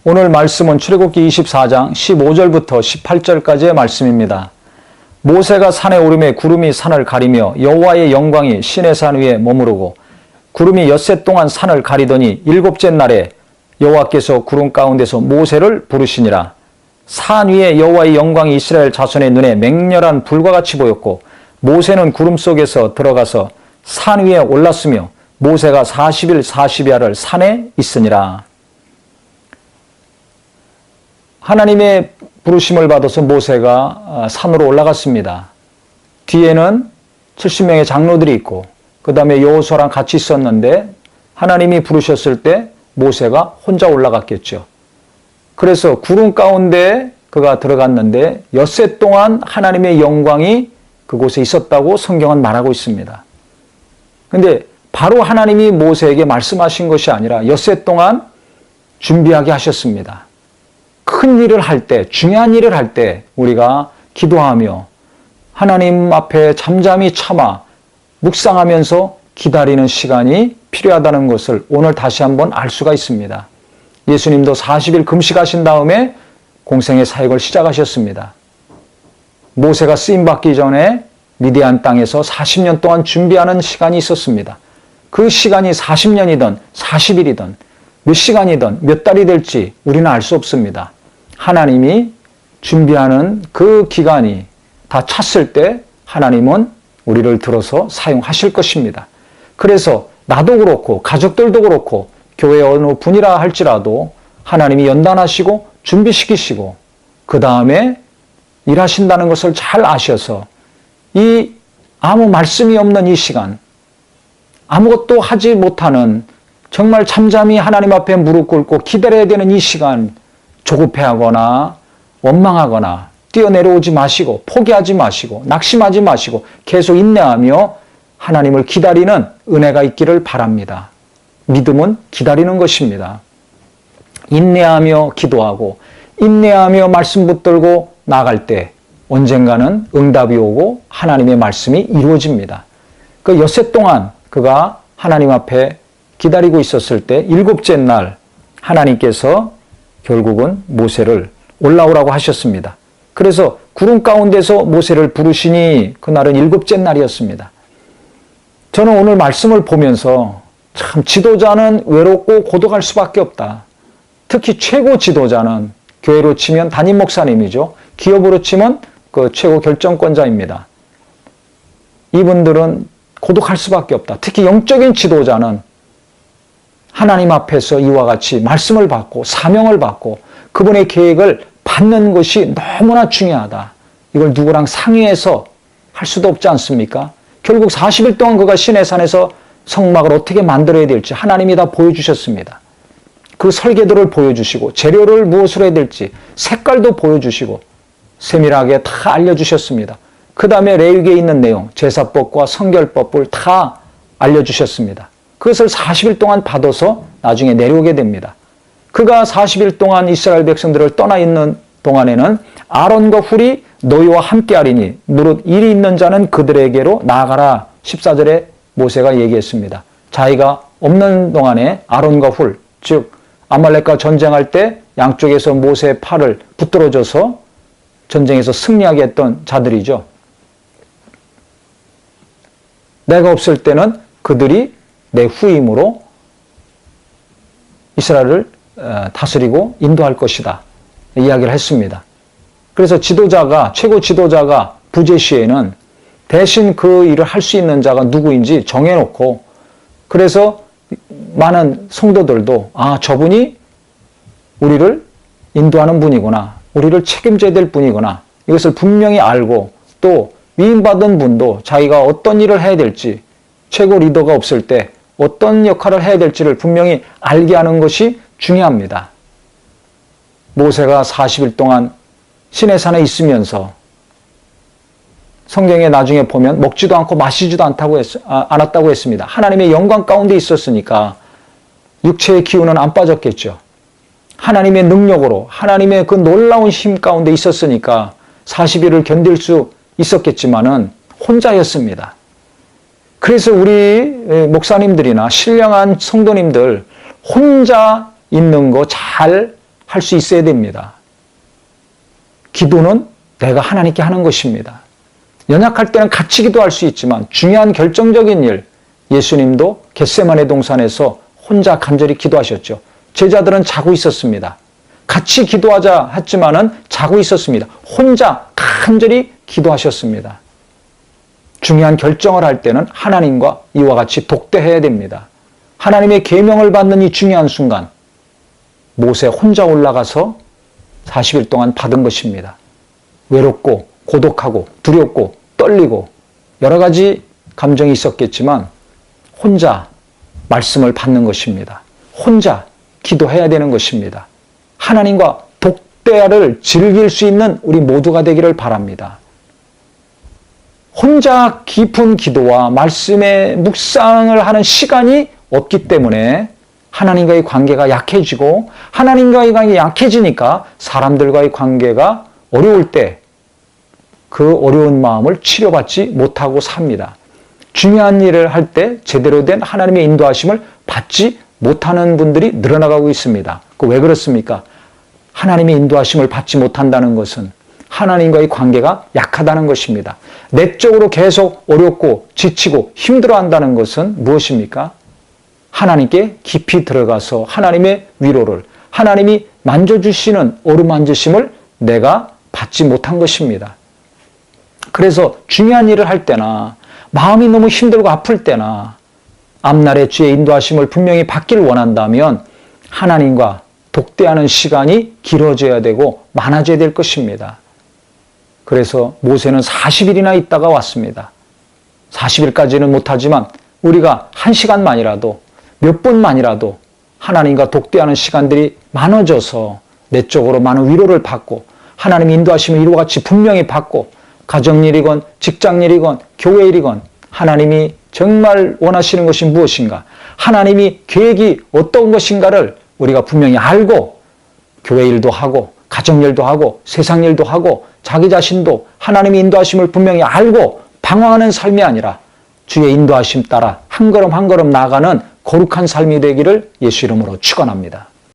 오늘 말씀은 출애굽기 24장 15절부터 18절까지의 말씀입니다. 모세가 산에 오르매 구름이 산을 가리며 여호와의 영광이 시내산 위에 머무르고 구름이 엿새 동안 산을 가리더니 일곱째 날에 여호와께서 구름 가운데서 모세를 부르시니라. 산 위에 여호와의 영광이 이스라엘 자손의 눈에 맹렬한 불과 같이 보였고 모세는 구름 속에서 들어가서 산 위에 올랐으며 모세가 40일 40야를 산에 있으니라. 하나님의 부르심을 받아서 모세가 산으로 올라갔습니다. 뒤에는 70명의 장로들이 있고 그 다음에 여호수아랑 같이 있었는데 하나님이 부르셨을 때 모세가 혼자 올라갔겠죠. 그래서 구름 가운데 그가 들어갔는데 엿새 동안 하나님의 영광이 그곳에 있었다고 성경은 말하고 있습니다. 그런데 바로 하나님이 모세에게 말씀하신 것이 아니라 엿새 동안 준비하게 하셨습니다. 큰 일을 할 때, 중요한 일을 할 때 우리가 기도하며 하나님 앞에 잠잠히 참아 묵상하면서 기다리는 시간이 필요하다는 것을 오늘 다시 한번 알 수가 있습니다. 예수님도 40일 금식하신 다음에 공생의 사역을 시작하셨습니다. 모세가 쓰임받기 전에 미디안 땅에서 40년 동안 준비하는 시간이 있었습니다. 그 시간이 40년이든 40일이든 몇 시간이든 몇 달이 될지 우리는 알 수 없습니다. 하나님이 준비하는 그 기간이 다 찼을 때 하나님은 우리를 들어서 사용하실 것입니다. 그래서 나도 그렇고 가족들도 그렇고 교회 어느 분이라 할지라도 하나님이 연단하시고 준비시키시고 그 다음에 일하신다는 것을 잘 아셔서 이 아무 말씀이 없는 이 시간, 아무것도 하지 못하는 정말 잠잠히 하나님 앞에 무릎 꿇고 기다려야 되는 이 시간 조급해하거나 원망하거나 뛰어내려오지 마시고 포기하지 마시고 낙심하지 마시고 계속 인내하며 하나님을 기다리는 은혜가 있기를 바랍니다. 믿음은 기다리는 것입니다. 인내하며 기도하고 인내하며 말씀 붙들고 나갈 때 언젠가는 응답이 오고 하나님의 말씀이 이루어집니다. 그 엿새 동안 그가 하나님 앞에 기다리고 있었을 때 일곱째 날 하나님께서 결국은 모세를 올라오라고 하셨습니다. 그래서 구름 가운데서 모세를 부르시니 그날은 일곱째 날이었습니다. 저는 오늘 말씀을 보면서 참 지도자는 외롭고 고독할 수밖에 없다. 특히 최고 지도자는 교회로 치면 담임 목사님이죠. 기업으로 치면 그 최고 결정권자입니다. 이분들은 고독할 수밖에 없다. 특히 영적인 지도자는 하나님 앞에서 이와 같이 말씀을 받고 사명을 받고 그분의 계획을 받는 것이 너무나 중요하다. 이걸 누구랑 상의해서 할 수도 없지 않습니까? 결국 40일 동안 그가 시내산에서 성막을 어떻게 만들어야 될지 하나님이 다 보여주셨습니다. 그 설계도를 보여주시고 재료를 무엇으로 해야 될지 색깔도 보여주시고 세밀하게 다 알려주셨습니다. 그 다음에 레위기에 있는 내용, 제사법과 성결법을 다 알려주셨습니다. 그것을 40일 동안 받아서 나중에 내려오게 됩니다. 그가 40일 동안 이스라엘 백성들을 떠나 있는 동안에는 아론과 훌이 너희와 함께하리니 무릇 일이 있는 자는 그들에게로 나아가라. 14절에 모세가 얘기했습니다. 자기가 없는 동안에 아론과 훌, 즉 아말렉과 전쟁할 때 양쪽에서 모세의 팔을 붙들어줘서 전쟁에서 승리하게 했던 자들이죠. 내가 없을 때는 그들이 내 후임으로 이스라엘을 다스리고 인도할 것이다. 이야기를 했습니다. 그래서 지도자가, 최고 지도자가 부재 시에는 대신 그 일을 할 수 있는 자가 누구인지 정해놓고 그래서 많은 성도들도 저분이 우리를 인도하는 분이구나. 우리를 책임져야 될 분이구나. 이것을 분명히 알고 또 위임받은 분도 자기가 어떤 일을 해야 될지 최고 리더가 없을 때 어떤 역할을 해야 될지를 분명히 알게 하는 것이 중요합니다. 모세가 40일 동안 시내산에 있으면서 성경에 나중에 보면 먹지도 않고 마시지도 않았다고 했습니다. 하나님의 영광 가운데 있었으니까 육체의 기운은 안 빠졌겠죠. 하나님의 능력으로 하나님의 그 놀라운 힘 가운데 있었으니까 40일을 견딜 수 있었겠지만은 혼자였습니다. 그래서 우리 목사님들이나 신령한 성도님들 혼자 있는 거 잘 할 수 있어야 됩니다. 기도는 내가 하나님께 하는 것입니다. 연약할 때는 같이 기도할 수 있지만 중요한 결정적인 일, 예수님도 겟세마네 동산에서 혼자 간절히 기도하셨죠. 제자들은 자고 있었습니다. 같이 기도하자 했지만은 자고 있었습니다. 혼자 간절히 기도하셨습니다. 중요한 결정을 할 때는 하나님과 이와 같이 독대해야 됩니다. 하나님의 계명을 받는 이 중요한 순간, 모세 혼자 올라가서 40일 동안 받은 것입니다. 외롭고 고독하고 두렵고 떨리고 여러 가지 감정이 있었겠지만 혼자 말씀을 받는 것입니다. 혼자 기도해야 되는 것입니다. 하나님과 독대를 즐길 수 있는 우리 모두가 되기를 바랍니다. 혼자 깊은 기도와 말씀의 묵상을 하는 시간이 없기 때문에 하나님과의 관계가 약해지고 하나님과의 관계가 약해지니까 사람들과의 관계가 어려울 때 그 어려운 마음을 치료받지 못하고 삽니다. 중요한 일을 할 때 제대로 된 하나님의 인도하심을 받지 못하는 분들이 늘어나가고 있습니다. 왜 그렇습니까? 하나님의 인도하심을 받지 못한다는 것은 하나님과의 관계가 약하다는 것입니다. 내적으로 계속 어렵고 지치고 힘들어한다는 것은 무엇입니까? 하나님께 깊이 들어가서 하나님의 위로를, 하나님이 만져주시는 어루만지심을 내가 받지 못한 것입니다. 그래서 중요한 일을 할 때나 마음이 너무 힘들고 아플 때나 앞날에 주의 인도하심을 분명히 받기를 원한다면 하나님과 독대하는 시간이 길어져야 되고 많아져야 될 것입니다. 그래서 모세는 40일이나 있다가 왔습니다. 40일까지는 못하지만 우리가 1시간만이라도 몇 분만이라도 하나님과 독대하는 시간들이 많아져서 내적으로 많은 위로를 받고 하나님의 인도하심을 이와 같이 분명히 받고 가정일이건 직장일이건 교회일이건 하나님이 정말 원하시는 것이 무엇인가, 하나님이 계획이 어떤 것인가를 우리가 분명히 알고 교회 일도 하고 가정일도 하고 세상일도 하고 자기 자신도 하나님의 인도하심을 분명히 알고 방황하는 삶이 아니라 주의 인도하심 따라 한 걸음 한 걸음 나아가는 거룩한 삶이 되기를 예수 이름으로 축원합니다.